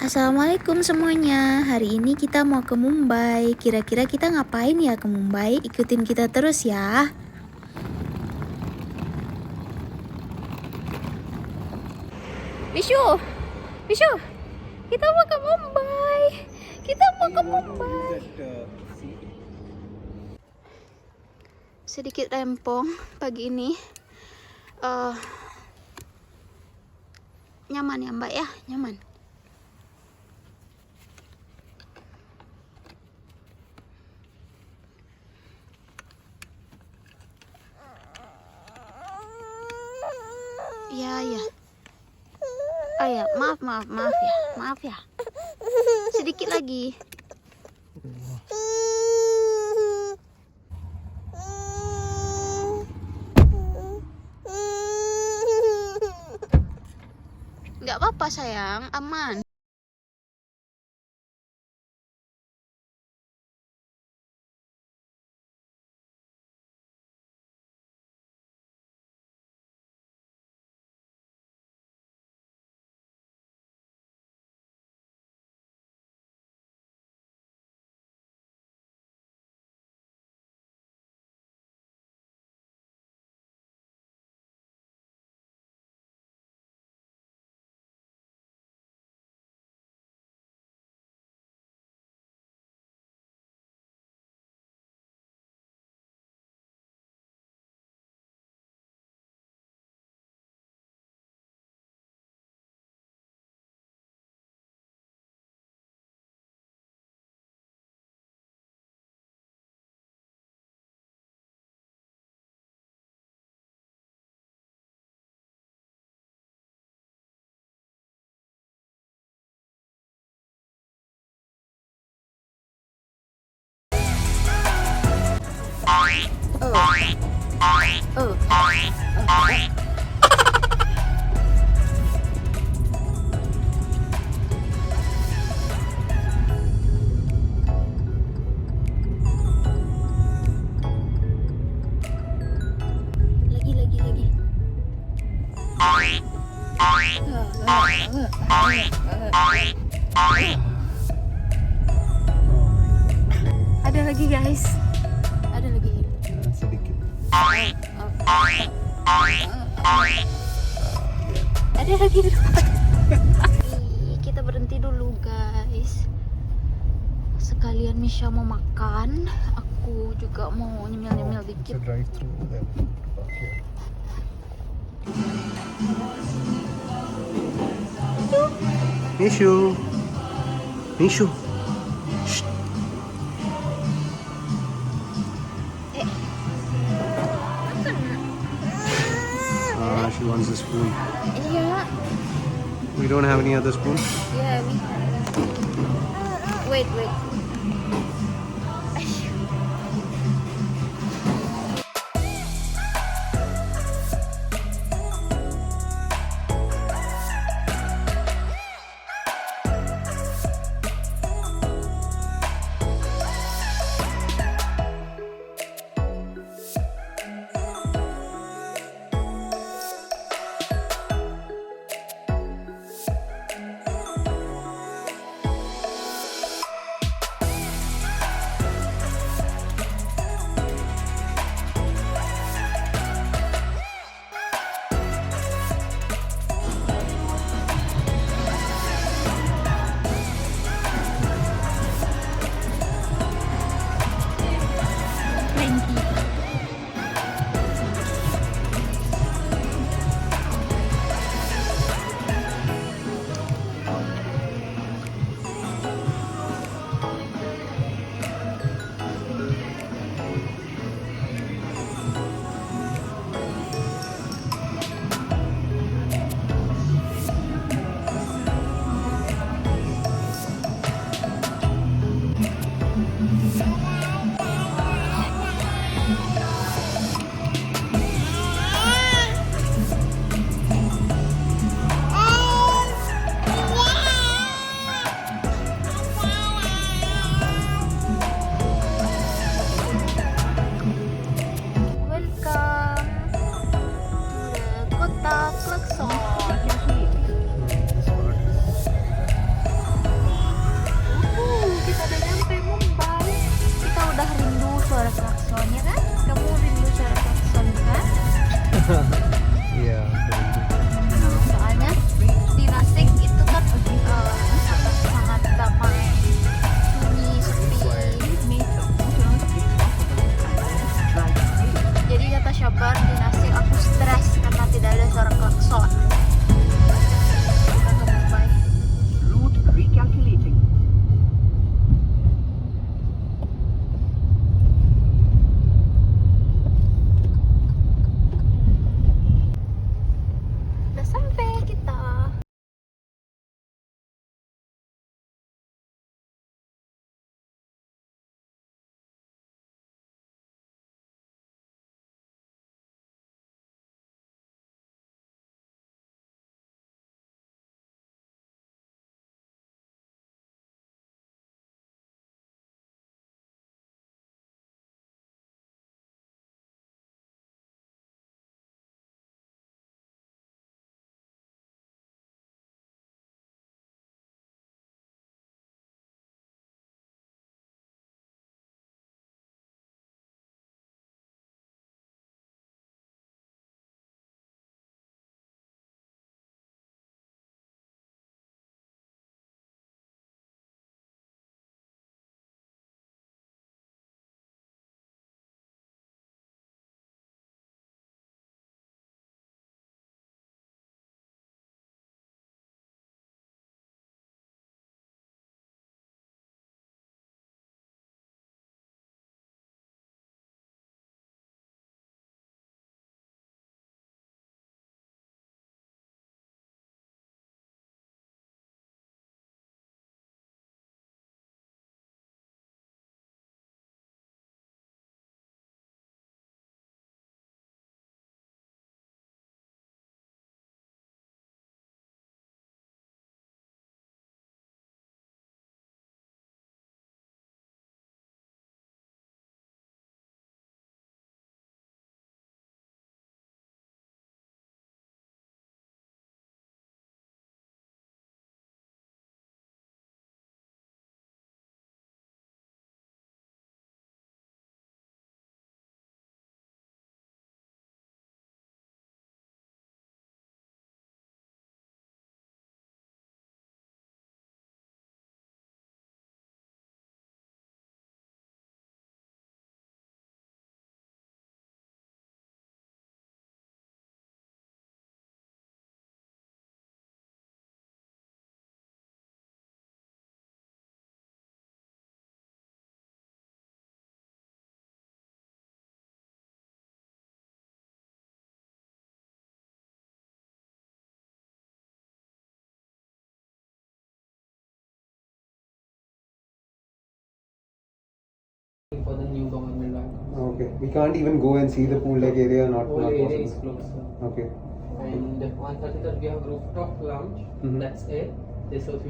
Assalamualaikum semuanya. Hari ini kita mau ke Mumbai. Kira-kira kita ngapain ya ke Mumbai? Ikutin kita terus ya. Bishu, Bishu, kita mau ke Mumbai. Kita mau ke Mumbai. Sedikit rempong pagi ini. Nyaman ya Mbak ya, nyaman. Iya, iya. Oh ya, maaf ya. Sedikit lagi. Nggak apa-apa sayang, aman. Ada lagi guys, ada lagi. Sedikit. Ada lagi. Kita berhenti dulu guys. Sekalian Misha mau makan, aku juga mau nyemil-nyemil dikit. Drive through then. Mishu. Mishu. Shh. She wants the spoon. Iya. We don't have any other spoon. Yeah, wait. For the new government bank. Okay. We can't even go and see the pool like area, not Whole area is possible. closed, sir. Okay. And on 33rd we have rooftop lounge. Mhm. That's it. They serve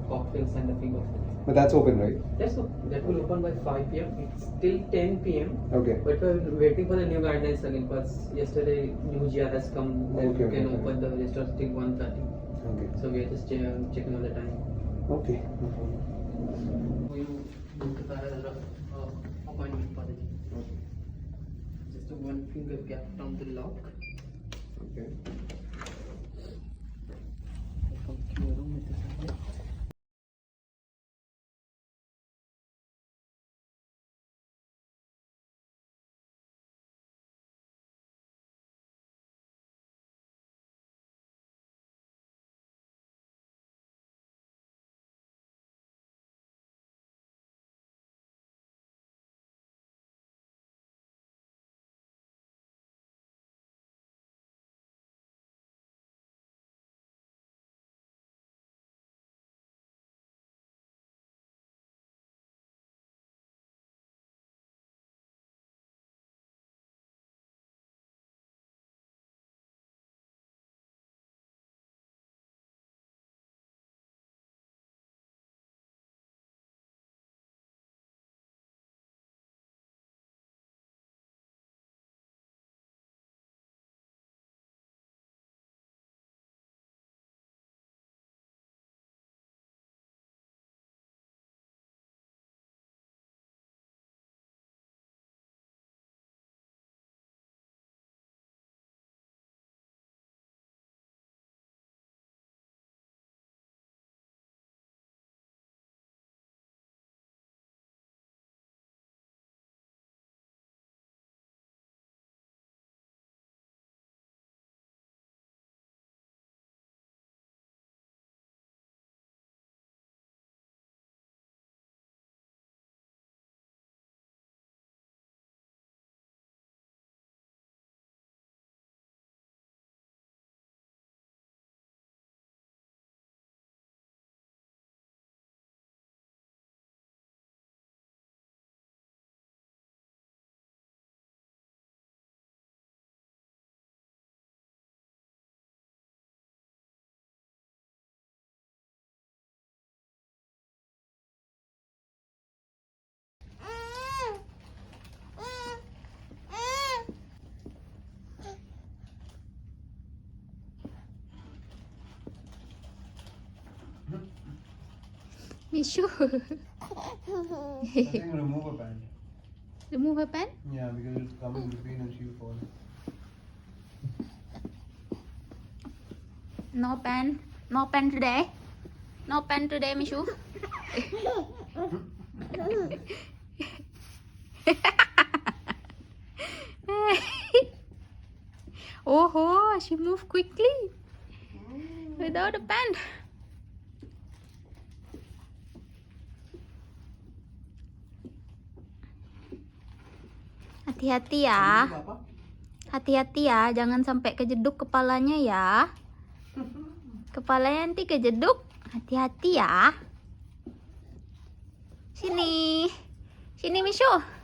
cocktails and the finger food. But that's open, right? Yes, sir. That will open by 5 p.m. It's till 10 p.m. Okay. But we're waiting for the new guidelines again because yesterday new GRS come that Okay, you can okay. open the restaurant till 1:30. Okay. So we are just checking on the time. Okay. No problem. We book the appointment for the gym. Just a one finger gap from the lock. Okay. Come to your room with the sample. Mishu. I think remove a pant. Remove her pen? Yeah, because it'll come in between and she'll fall. No pen. No pen today. No pen today, Mishu. Oh, she moved quickly without a pen. Hati-hati ya. Hati-hati ya, jangan sampai kejeduk kepalanya ya. Kepalanya nanti kejeduk. Hati-hati ya. Sini. Sini, Mishu.